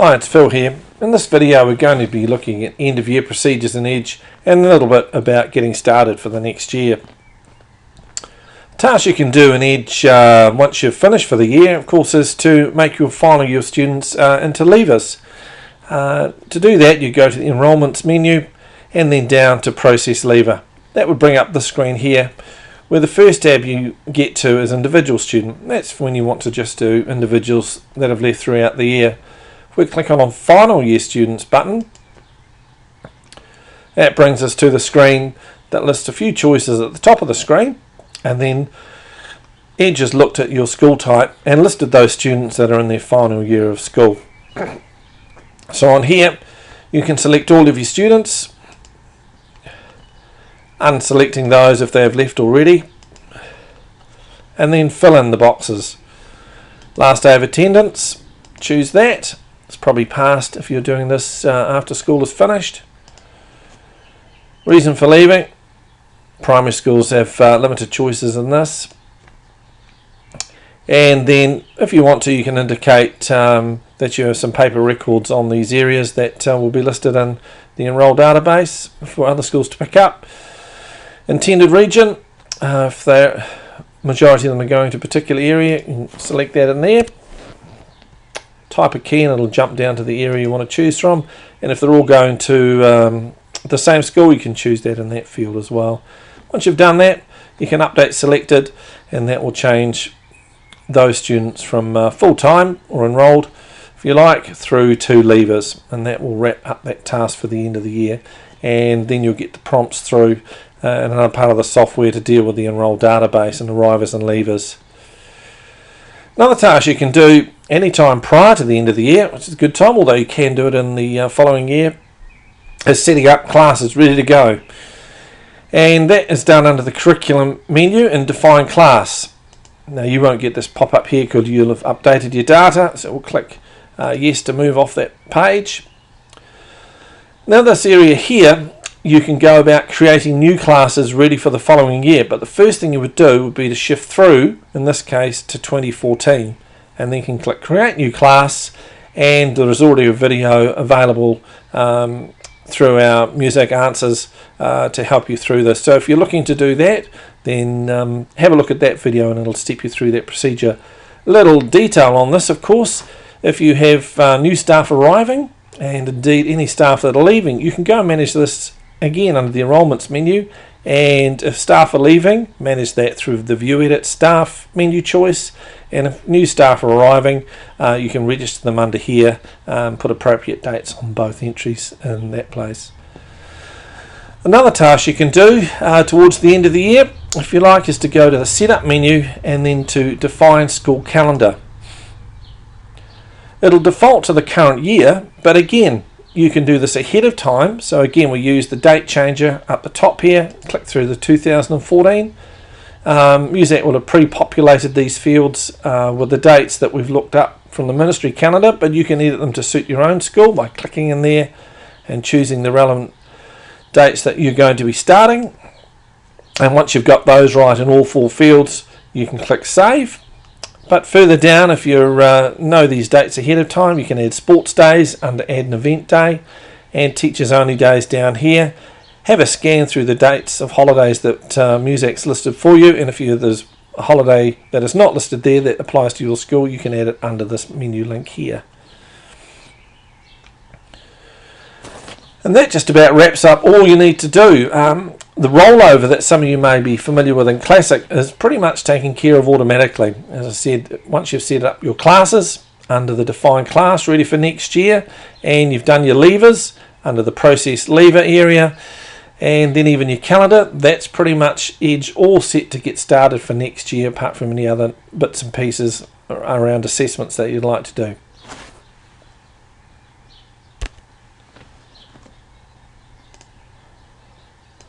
Hi, it's Phil here. In this video we're going to be looking at end of year procedures in Edge and a little bit about getting started for the next year. Task you can do in Edge once you've finished for the year, of course, is to make your final year students into leavers. To do that, you go to the enrolments menu and then down to process leaver. That would bring up the screen here where the first tab you get to is individual student. That's when you want to just do individuals that have left throughout the year. If we click on Final Year Students button, that brings us to the screen that lists a few choices at the top of the screen, and then Edge has looked at your school type and listed those students that are in their final year of school. So on here you can select all of your students, unselecting those if they have left already, and then fill in the boxes. Last day of attendance, choose that. It's probably passed if you're doing this after school is finished. Reason for leaving. Primary schools have limited choices in this. And then if you want to, you can indicate that you have some paper records on these areas that will be listed in the Enroll database for other schools to pick up. Intended region, if the majority of them are going to a particular area, you can select that in there. Type a key and it'll jump down to the area you want to choose from, and if they're all going to the same school, you can choose that in that field as well. Once you've done that, you can update selected, and that will change those students from full-time or enrolled, if you like, through to leavers, and that will wrap up that task for the end of the year. And then you'll get the prompts through another part of the software to deal with the Enroll database and arrivers and leavers. Another task you can do anytime prior to the end of the year, which is a good time, although you can do it in the following year, is setting up classes ready to go. And that is done under the curriculum menu and define class. Now you won't get this pop up here because you'll have updated your data, so we'll click yes to move off that page. Now this area here, you can go about creating new classes ready for the following year, but the first thing you would do would be to shift through, in this case, to 2014, and then you can click create new class, and there is already a video available through our Music Answers to help you through this. So if you're looking to do that, then have a look at that video and it'll step you through that procedure. Little detail on this, of course, if you have new staff arriving, and indeed any staff that are leaving, you can go and manage this again under the enrolments menu, and if staff are leaving, manage that through the view edit staff menu choice, and if new staff are arriving, you can register them under here, put appropriate dates on both entries in that place. Another task you can do towards the end of the year, if you like, is to go to the setup menu and then to define school calendar. It'll default to the current year, but again, you can do this ahead of time. So again, we use the date changer up the top here, click through the 2014. Muzak will have pre-populated these fields with the dates that we've looked up from the ministry calendar, but you can edit them to suit your own school by clicking in there and choosing the relevant dates that you're going to be starting. And once you've got those right in all four fields, you can click save. But further down, if you know these dates ahead of time, you can add sports days under add an event day, and teachers only days down here. Have a scan through the dates of holidays that Muzak's listed for you, and if there's a holiday that is not listed there that applies to your school, you can add it under this menu link here. And that just about wraps up all you need to do. The rollover that some of you may be familiar with in Classic is pretty much taken care of automatically. As I said, once you've set up your classes under the define class ready for next year, and you've done your leavers under the process leaver area, and then even your calendar, that's pretty much Edge all set to get started for next year, apart from any other bits and pieces around assessments that you'd like to do.